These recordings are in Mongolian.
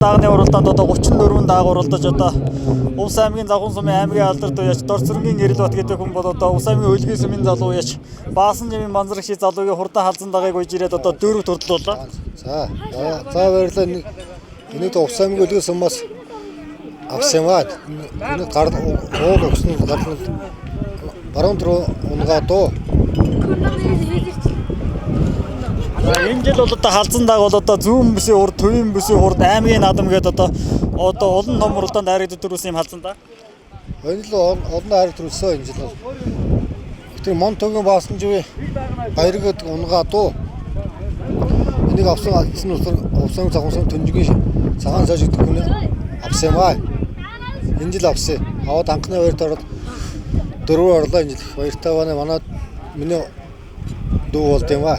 Дагны уралдаанд одоо 34 даагур уралдаж одоо Увс аймгийн Завхан сумын аймгийн алдарт уяач Дорцөрөнгийн Гэрэлбат гэдэг хүн бол одоо Увс аймгийн Хөлгийн сумын залуу уяач Баасан жимийн манзарах ши залуугийн хурдан халзан дагаыг үйж ирээд одоо дөрөв төрдлүүлээ. За баярлалаа. Энийг Увс аймгийн Хөлгийн сумаас авсан баа. Энэ гар уул өгсөн гадна баруун руу унгаа доо. Энэ жил бол одоо халзан даг бол одоо зүүн бүсийн урд, төвийн бүсийн урд аймгийн наадам гэдэг одоо олон том уралдаанд хайрыг төрүүлсэн юм халзан даг. Энэ л олон хайр төрүүлсэн энэ жил. Тэр Монтогийн Баасан живээ баяр гэдэг унгаа доо. Энийг авсан нь Увсын Завхан сум Төнжигийн цагаан цааш гэдэг хүн авсан баа. Энэ жил авсан. Аваад анхны баярт ороод дөрөв орлоо энэ жил. Баяртай байна. Манай миний дүү болд юм аа.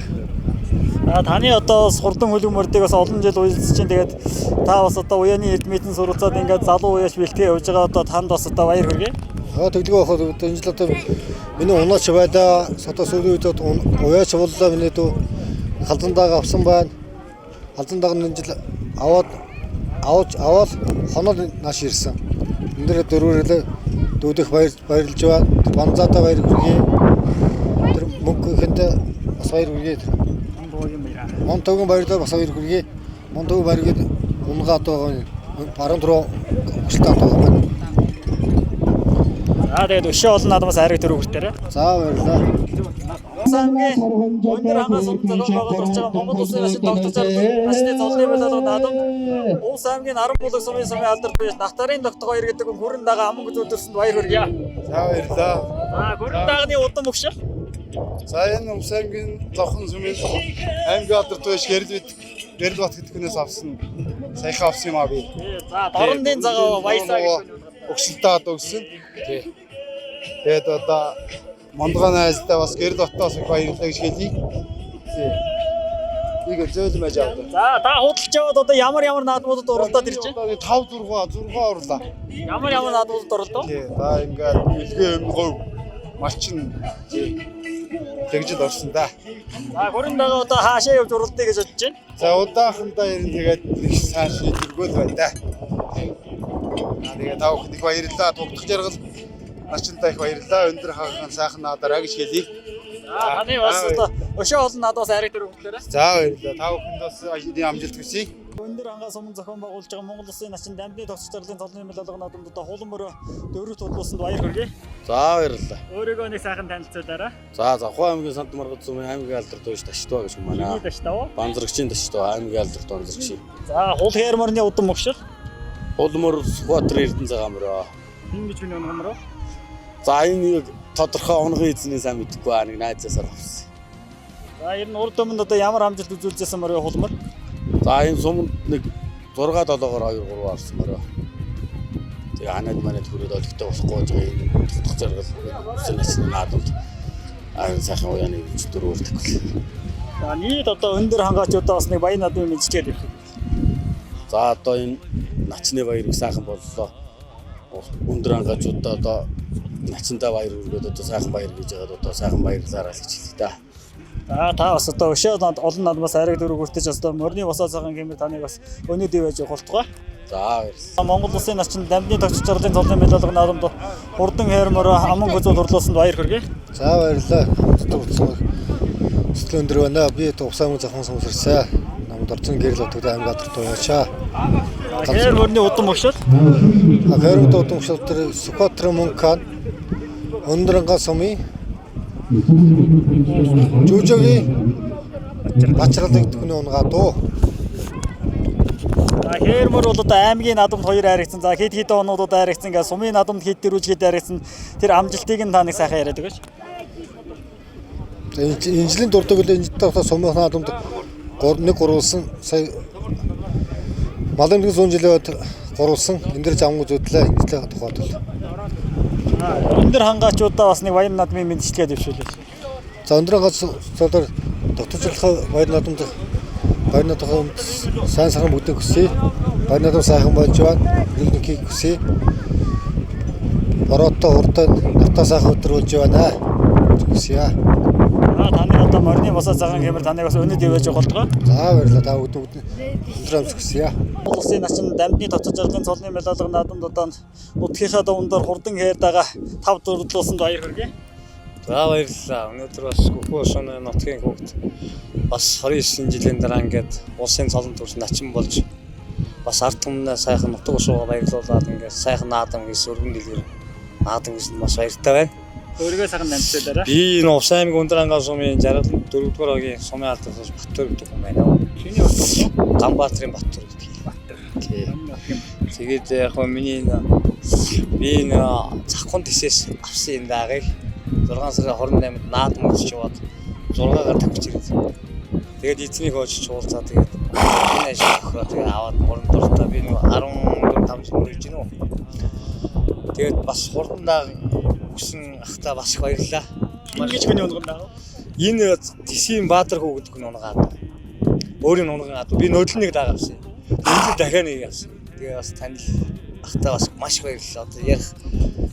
Таны одоо хурдан хөлөг мөрдийг бас олон жил уйлдаж чинь тэгээд та бас одоо уяаны эдмитэн суралцаад ингээд залуу уяаш бэлтгээ явж байгаа одоо танд бас одоо баяр хүргэе. Тэглэгээ авахад энэ жил одоо миний унаач байлаа. Сата сүүлийн үед уяач боллоо миний дүү халзан дааг авсан байна. Халзан дааг энэ жил аваад хоноод нааш ирсэн. Энэ дээр дөрвөөрөө дүүдэх баярлж байна. Банзаата баяр хүргэе. Тэр мөнгө хүндээ бас баяр хүргэе. Монтогийн баярлалаа бас баяр хүргэе. Монтогийн баярыг унгаа доо баруун руу хөшлтөө байна. Тэгээд өшөө олон наадмаас хайрыг төрүүлээрэй. За баярлалаа. Самгийн өндөр хангас зохион байгуулж байгаа Монгол Улсын ашиг тогтож байгаа ашигны золны болоод наадам Увс аймгийн 10 булаг сумын алдарт буяа Нахтарын тогтох баяр гэдэг хүрэн дагаа аман үзүүлсэнд баяр хүргэе. За баярлалаа. Хүрэн даагны удам өгшөл. За энэ Увс аймгийн Завхан сумын аймгийн алдарт буяа Гэрэлбат гэдэг хүнээс авсан. Саяхан авсан юм аа би. За дорндын цагаа баясаа өгшөлтөө одоо өгсөн. Тий. Тэгээд одоо Мондгоо найздаа бас Гэрэлбатаас их баярлалаа гэж хэлье. Тий. Нэг зөөлөн байж авдаг. За та худалж яваад одоо ямар наадмуудад оролдоод ирж байна? 5 6 орлоо. Ямар наадмуудад оролдоо? Тий. За ингээд илгээ говь малчин тэгжил орсон да. За хүрэн дагаа одоо хаашаа явж уралдъя гэж бодож байна. За удаахандаа ирэн тэгээд их сайн шийдвэргүй байна да. Тэгээд тав их баярлалаа. Тугдах жаргал начинтай их баярлалаа. Өндөр хагахан сайхан надараа гэж хэлье. Таны бас одоо өшөө олон наадмаас хайрыг төрүүлээрэй. За баярлалаа. Тав бүхэнд бас ажлын амжилт хүсье. Өндөр хангас сумын зохион байгуулж байгаа Монгол Улсын начин дамжны тогтч зарлын цолны мэлэлэг наадамд одоо хулан мөрөө дөрөв төлөвлөсөнд баяр хүргэе. За баярлалаа. Өөрийгөө нэг сайхан танилцуулаарай. За Завхан аймгийн Сант Маргад сумын аймгийн алдарт уяач Таштаа гэж манай. Таштаа. Банзрагчийн Таштаа аймгийн алдарт банзрагч. За хул хэр мөрний удам өгшөл. Хулмөр Сүхбаатар Эрдэнэ цагаан мөрөө. Энэ гэж миний ономроо. За энэ тодорхой онгын эзний сайн мэдэхгүй аа нэг найзаасаар авсан. За ер нь урд өмнөд одоо ямар амжилт үзүүлжсэн мөрөө хулмөр. За энэ сумд нэг 6-7-оор 2-3 авсан мөрөө. Тэгээ ханаад манайд хүрээд олигтой болохгүй байж байгаа энэ тутах заргал үсэн насны наадамд сайхан уяаны дөрөөр төгөл. За нийт одоо өндөр хангаачудаа бас нэг баян наадмын мэдчихэд ирэх. За одоо энэ начны баярыг сайхан боллоо. Өндөр хангаачудаа одоо начиндаа баяр хүргээд одоо сайхан баяр гэж яагаад одоо сайхан баярлалаа гэж хэлээ да. За та бас одоо өшөө олон наадмаас хайрыг төрүүлж одоо мөрний босоо цагаан гэмээр таныг бас өнөөдөр байж болтугай. За баярлалаа. Монгол Улсын начин дамжны тогтч зарлын цолны мэлэлэг наадамд хурдан хээрмөр аман гүзүүл хурлуулсанд баяр хүргэе. За баярлалаа. Сэтгэл өндөр байна. Би Увс аймгийн Завхан сумаас ирсэн. Намд орцсон Гэрэлбат гэдэг аймгийн алдарт уяачаа. Хэр мөрний удам өгшөл. Хэрэг удам өгшөл тэр Сүхбаатар мөнгө өндөр хангас сумын Жүжигийн бачралыг төгнө унгаа доо. За хээрмөр бол одоо аймгийн наадамд 2 хайрцсан. За хэд онуудад хайрцсан. Ингээ сумын наадамд хэд дөрвж хэд хайрцсан. Тэр амжилтыг нь та нэг сайхан яриад өгөөч. Энэ жилийн дурдаг л энэ тавтаа сумын наадамд 1 гурвалсан. Сая Малын 100 жилийн гурвалсан. Энэ дэр замгуу зүтлээ. Энэ жилийн тухайд л. Өндөр хангаачудаа бас нэг баяр наадмын мэдчилгээд өвшүүлээ. За өндөр хангач цолоор тогтворчлох баяр наадамд сайн сайхан бүгдийг хүсье. Баяр наадам сайхан болж байна. Нэгнийг хүсье. Бороотой урдаа натаа сайхан өдрүүлж байна. Хүсье. Таны одоо морины босоо цагаан гэмээр таныг бас өнөд явж байгаа болтгоо. За баярлалаа. Та бүгд өндөр амжилт хүсье. Улсын начин дамжны тоцож арлын цолны медалга наадамд одоо нутгийнхаа дундор хурдан хээр дагаа 5 дурлуулсанд баяр хүргэе. За баярлалаа. Өнөөдөр бас Гүхүү Шуны нутгийн хүүхд бас 29 жилийн дараа ингээд улсын цолон төрс начин болж бас ард түмнээ сайхан нутаг ушууга баярлуулаад ингээд сайхан наадам хийс өргөн дэлгэр наадам хийсэн маш баяртай байна. Өөрийгөө сайхан дамжуулаарай. Би энэ Увс аймгийн Ундрангай сумын 64 дугаар огийн сумын алдартай Баттөр гэдэг юм байна. Чиний утга Ганбаатарын Баттөр гэдэг. Тэгээд яг хөө миний би цахын тисээс авсан энэ даагыг 6 сарын 28-нд наадам үзэж яваад 6-гаар тавьж ирсэн. Тэгээд эзнийг очиж уулзаа тэгээд энэ ажил өгөхөө тэгээд аваад мөрөнд дуртай би 14-5 жил мөрөж гинөө. Тэгээд бас хурдандаа өгсөн ахта бас их баярлалаа. ингэж хүний унган даа. Энэ Тисийн Баатар хүү гэдэг нь унгаад. Өөрийн унган ад. Би нөдлөнийг даагавсан. Энэ дахиад нэг явсан. Тэгээ бас танил ахта бас маш баярлалаа. Одоо яг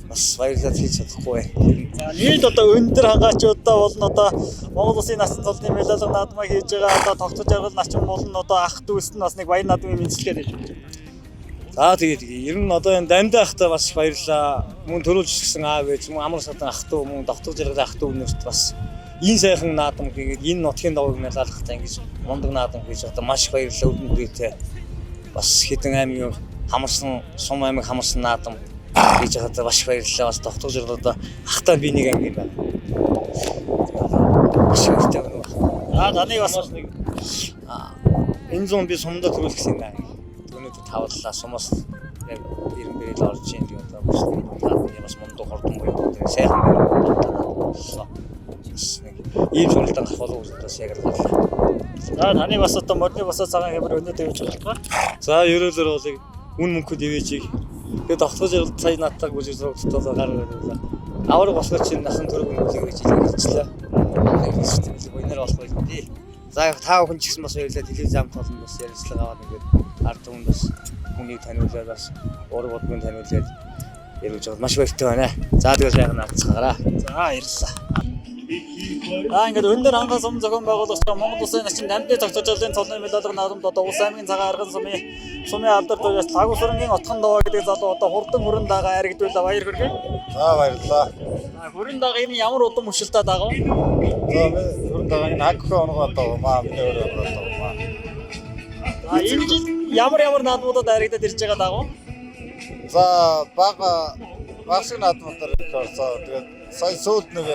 бас баярлалаа хийж чадахгүй байна. За нийт одоо өндөр хангаачуудаа болно одоо Монгол Улсын насан цолны медалга наадмаа хийж байгаа одоо тогтож аргал начин болно одоо ах дүүс нь бас нэг баяр наадмын мэдчилгээд байна. За тэгээд ер нь одоо энэ дамдаа ахта бас их баярлалаа. Мөн төрүүлж гисэн аав ээж мөн амар садан ах トゥ мөн тогтож аргал ах トゥ өнөрт бас энэ сайхан наадам хийгээд энэ нутгийн давыг медалгахтаа ингэж мундаг наадам хийж одоо маш их баярлалаа өргөн хүрээтэй. Бас хэдэн аймгийн хамарсан сум аймаг хамарсан наадам хийж байгаа маш баярлалаа. Бас тогтож одоо ахтаа би нэг анги байна. Маш ихтэй байна. Таныг бас энэ зам би сумдаа төрүүлэх гэсэн юм. Өнөөдөр тавлаа сумаас яг ирэн бэрэл орж ийн гэдэг одоо бас мундаг хурдан буюу сайхан байна. Ийм суралцсан ахвал үзээс яг л. За таныг бас одоо морны босоо цагаан хэмээр өнөөдөр явж байгаа. За ерөөлөр бол үн мөнхөд ивэжийг тэгээд тогтож явал сая надтай гүйж зурагтуулаа гар байлаа. Авраг болохоор чинь нахан төрөг үнэлэг гэж хэлчихлээ. Энээр болох байх тий. За та хүн ч гэсэн бас баярлалаа. Телевиз зам толон бас ярилцлага аваад ингээд ард түмэнд бас хүнийг таниулаад бас ураг бодмын таниулаад яриж байгаа маш баяртай байна. За тэгээд сайхан наацгаараа. За баярлалаа. Ингээд өндөр хангас сум зохион байгуулагч Монгол Улсын начин дамжны тогтож арлын цолны медалга наадамд одоо Улс аймгийн цагаан арган сумын алдар туяас Лагусрангийн отхон даваа гэдэг залуу одоо хурдан хүрэн дагаа аригдуулаа баяр хүргэе. За баярлалаа. Хүрэн дагаа энэ ямар удам өшөлтөө дагав? За би хүрэн дагаа энэ хагхаа онгоо дагавмаа миний өөрөө дагавмаа. Энэ жил ямар наадмуудад аригдаад ирж байгаа дагав? За багшиг наадмуудаар их орсоо. Тэгээд сая сүүлд нэг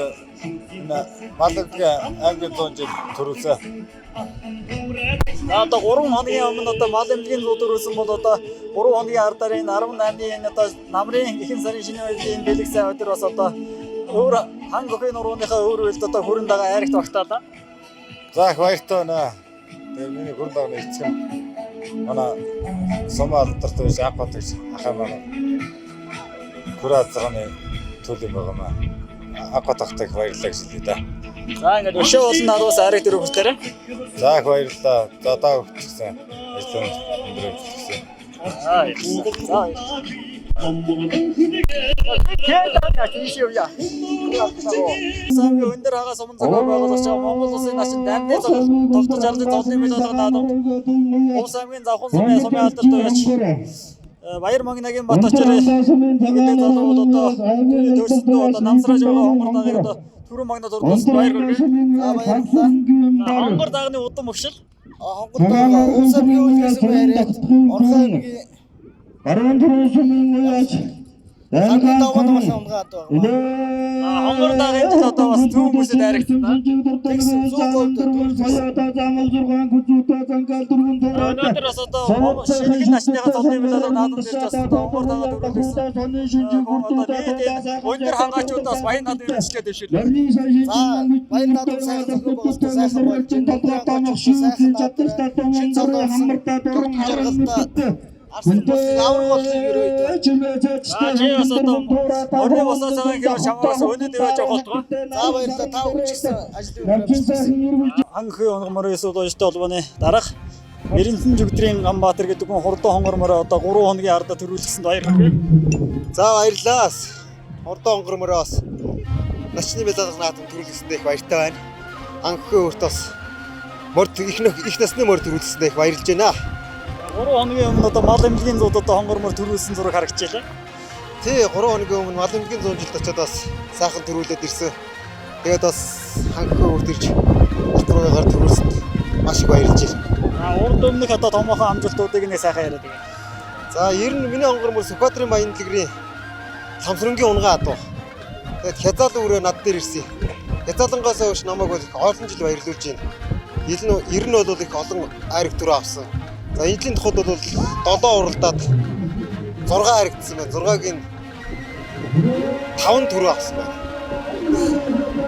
Малаггийн аймгийн 100 жил төрүүлсэн. Одоо 3 хоногийн өмнө одоо Малаггийн зүү төрүүлсэн бол одоо 3 хоногийн ардаар энэ 18-ны одоо намрын ихэнх сарын шинэ үеийн бэлэг сайн өдөр бас одоо өөр хан гохын нурууныхаа өөр үйлд одоо хүрэн дагаа аригт багтаалаа. За их баяртай байна. Тэгээд миний хүрэн дагаа эцэг манай сумаа алдарт байж апат гэж ахаа манай хүрээ цагааны төлөв байгаа маа. Апат ахтайг баярлалаа гэж хэлээ да. За ингээд өшөө болсон надаас ариг дөрөв хүртээрээ. За их баярлалаа. За даа өгчихсэн. Ажлын өндрөө өгчихсэн. Самгийн өндөр хагас өмнө зохион байгуулагч Монгол Улсын начин дамжны тогтож арлын цолны медалга наадамд Улс аймгийн завхан сумын алдарт туяач Баяр Магнагийн бат очроо гэдэг залууд одоо төрсөндөө одоо намсрааж байгаа хонгор дагыг одоо түрэн магна зургуулсан баяр хүргэе. За баярлалаа. Хонгор дагны удам өгшил. Хонгор даг Улс аймгийн үйлдвэрсэн байраад Орхон аймгийн Баруун төрийн сумын уяач Хамгийн даваад бас унгаад байгаа. Хонгор дагийн жил одоо бас зөв хүмүүсэд аригдсан. Тэгсэн зөв голд өнөөдөр бас одоо шинэ насныхаа цолны медаль наадамд ирж бас одоо хонгор дагаа төрүүлсэн. Өндөр хангаачудаас баян над үйлчлээд дэвшүүлээ. За баян над сайхан зохион байгуулалттай сайхан болж энэ сайхан шинэ цолны жаргалтай Авраг болсон ерөөдөө. Чи бас одоо орны босоо цагаан гэвэр шамаас өнөд явж байгаа болтгоо. За баярлалаа. Та үргэлжлсэн ажлын үргэлжлүүлсэн. Анхны онгор эсвэл ожтой холбооны дараах Эренсэн Жүгдрийн Ганбаатар гэдэг хүн хурдан хонгор мороо одоо 3 хоногийн ардаа төрүүлсэнд баяр хүргэе. За баярлалаа. Хурдан хонгор мороос начны медаль наадам төрүүлсэндээ их баяртай байна. Анхны өөртөө бас морд их насны морд төрүүлсэндээ их баярлж байна. 3 хоногийн өмнө одоо мал эмнэлгийн зууд одоо хонгормор төрүүлсэн зураг харагдчихлаа. Тий 3 хоногийн өмнө мал эмнэлгийн 100 жилд очиод бас сайхан төрүүлээд ирсэн. Тэгээд бас хангахаа үрдэрж батруугаар төрүүлсэн. Маш их баярлж байна. Урд өмнөх одоо томоохон амжилтуудыг нэг сайхан яриад байгаа. За ер нь миний хонгормор Сүхбаатарын баян дэлгэрийн Самсрынгийн унгаа адуу. Тэгээд хязаал өрөө над дээр ирсэн. Хязаалангаас хойш намайг бол олон жил баярлуулж байна. Ер нь бол их олон айраг төрөө авсан. За энэ жилийн тухайд бол 7 уралдаад 6 айрагдсан байна. 6-гийн 5 төрөө авсан байна.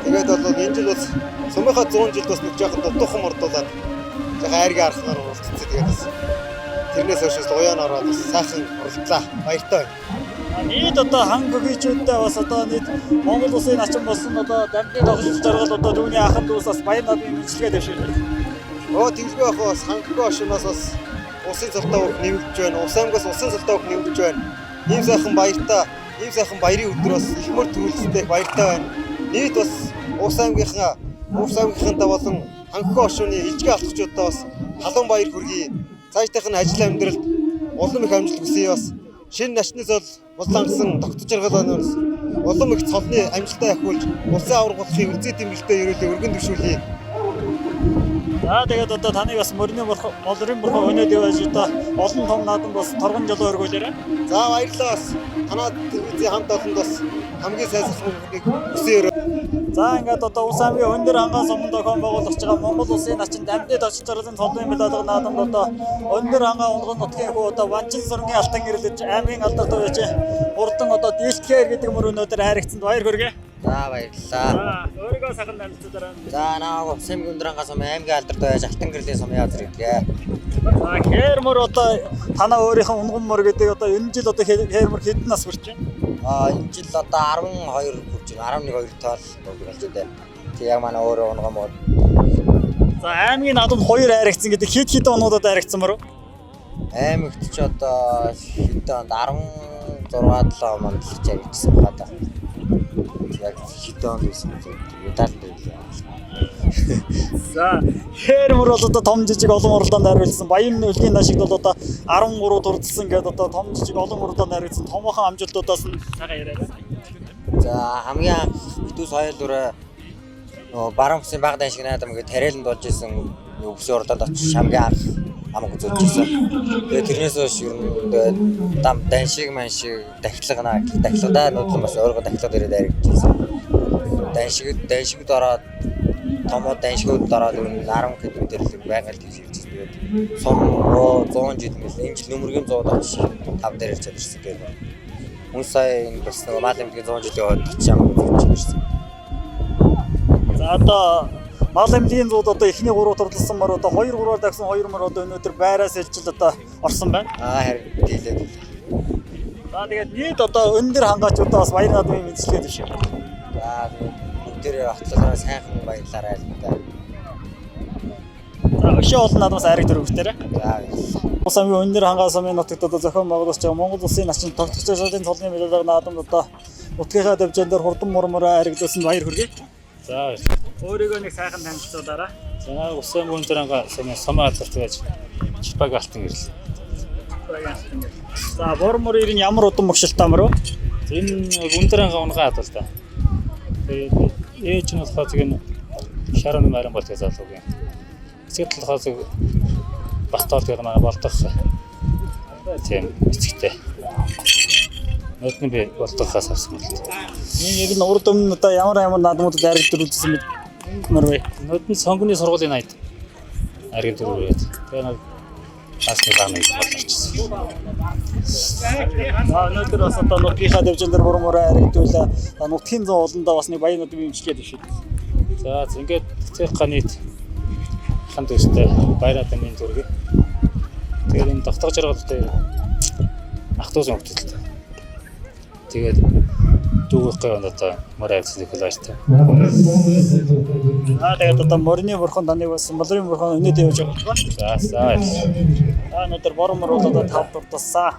Тэгээд бол энэ жил бас сумынхаа 100 жилд бас нэг жоохон дутуухан мордуулаад жоохон айрыг арахнаар уралдсан. Тэгээд бас тэрнээс хойш уяан ороод сайхан уралдлаа. Баяртай байна. Нийт одоо хан гөгийчүүдтэй бас одоо нийт Монгол улсын начин болсон одоо дамжны тогтолцоо жаргал одоо түүний ахын дүүс бас баяр наадмын мэдлэгээ дэвшүүлдэг. Тэглгүй ах бас хангахгүй ошноос бас усын цалтаа өрх нэмэгдэж байна. Ус аймгаас усын цалтаа өрх нэмэгдэж байна. Ийм сайхан баяртай, ийм сайхан баярын өдрөөс их мөр төрүүлсэндээ баяртай байна. Нийт бас ус аймгийнхантаа болон хангахгүй ошны ижгээ алхагчудаа бас халуун баяр хүргэе. Цаашдынх нь ажил амьдралд улам их амжилт хүсье бас. Шинэ начны зол болонгсон тогтож жаргалаас улам их цолны амжилтаа ахиулж улсын аваргуулахыг үзээ тэмдэглэлтэй ерөөлөө өргөн дэвшүүлье. За тэгээд одоо таныг бас морины молрын бурхан өнөөд явж одоо олон том наадам бас торгон жолоо өргүүлээрэй. За баярлалаа бас. Танаа телевизийн хамт олонд бас хамгийн сайн салбарыг хүсье. За ингээд одоо Ус аймгийн Өндөр хангаа суманд зохион байгуулж байгаа Монгол улсын начин дамжны тогтолцоо жаргалын цолын медаль наадамд одоо Өндөр хангаа унган нутгийн хүү одоо Ванчин сүргийн алтан гэрлэж аймгийн алдар төвч урдан одоо дийлтгэхэр гэдэг мөр өнөөдөр хайрагцсанд баяр хүргэе. За баярлалаа. Өөрийгөө сайхан танилцуулаарай. За наа Ус аймгийн Өндөр хангаа сумын аймгийн алдар төвч алтан гэрлийн сумын яз иргээ. За хээрмөр одоо танаа өөрийнхөө унган мөр гэдэг одоо энэ жил одоо хээрмөр хэдэн нас хүрч байна? Энэ жил одоо 12 хүрч байна. 11 2 тоол болж байна. Тэг яг манай өөрөө унган мод. За аймгийн наадамд 2 хайрагцсан гэдэг хэд хэдэн онуудад хайрагцсан мөрөө? Аймагт ч одоо хэдэн 16 7 мандалж явчихсан байна да. Яг хэдэн он байсан медаль дээр. За хээрмөр бол одоо том жижиг олон уралдаанд хайрладсан. Баян үлгийн нашигд бол одоо 13 дурдсан гэдэг одоо том жижиг олон уралдаанд хайрладсан. Томоохон амжилтуудаас нь цагаан яриарай. За хамгийн анх Битүүс соёл өрөө баруун бүсийн баг дан шиг наадам гэдэг тариаланд болж исэн бүсийн уралдаанд очиж хамгийн анх хамаг үзүүлж исэн. Тэгээ тэрнээс хойш ер нь дам дан шиг ман шиг дахилгадаа нуудлан бас өөрөө дахилгад ирээд харагдчихсан. Дан шигд ороод томоо дан шигүүд ороод 10 км байгаль гэж ирж байгаа. Тэгээд сум 100 жил мэл энэ жил нөмөргийн 100 очиж 5 дээр ирж ирсэн гэдэг. Хүн сая энэ бас нэг мал эмнэлгийн 100 жилийн хойд очиж хамаг үзүүлж ирсэн. За одоо мал эмнэлгийн зууд одоо эхний 3 турласан мөр одоо 2-3-аар дагсан 2 мөр одоо өнөөдөр байраас илжил одоо орсон байна. Харин дийлээд. За тэгээд нийт одоо өндөр хангаачудаа бас баяр наадмын мэдлэгээ дэвшээ. За бүгдээ батлаараа сайхан баярлаарай л да. За өшөө олон наадмаас айраг төрөвчтэрэ. За Ус аймгийн Өндөр хангаа сумын нутагт одоо зохион байгуулж байгаа Монгол улсын начин тогтолцоо жаргалын цолын медаль наадамд одоо нутгийнхаа дэвжэн дээр хурдан мурмураа хайрагдсан баяр хүргэе. За Өөрийгөө нэг сайхан танилцуулаарай. за Ус аймгийн Өндөр хангаа сумын сумын алдарт байж Чипаг алтан гэрлээ. За бормор ирэн ямар удам мөгшөлтэй мөрөө? Энэ Өндөр хангаа унгаа хад л да. Тэгээд ээж нь болохоор зэг энэ шаран маран бол тэгээ залууг юм. Эцэг талхаа зэг бastard гэдэг маань болдох тийм эцэгтэй. Нотны би болдохоос авсан л. Энэ яг нь урд өмнө одоо ямар наадмуудад хайраг төрүүлсэн мэд мөрөө. Нотны сонгоны сургуулийн найд ариг дөрөвөөд. Тэгээ нэг асны бааны болчихсон. Өнөөдөр бас одоо нутгийнхаа дэвжэн дээр бормороо хайрагдуулаа. Нутгийн 100 олондоо бас нэг баян наадмын имжлэгээ дэвшээ. За ингээд цээх нийт хамт өстэй баяраа тамийн зүрэг. Тэгээд энэ тогтоож жаргалтай ах トゥ усын хөвгөлтэй. Тэгээд дүүгэх одоо мөр авцсан коллажтай. Тэгээд одоо морины бурхан таныг бас молрын бурхан өнөөдөр явж байгаа. За Өнөөдөр бормор бол одоо 5 дурдсан.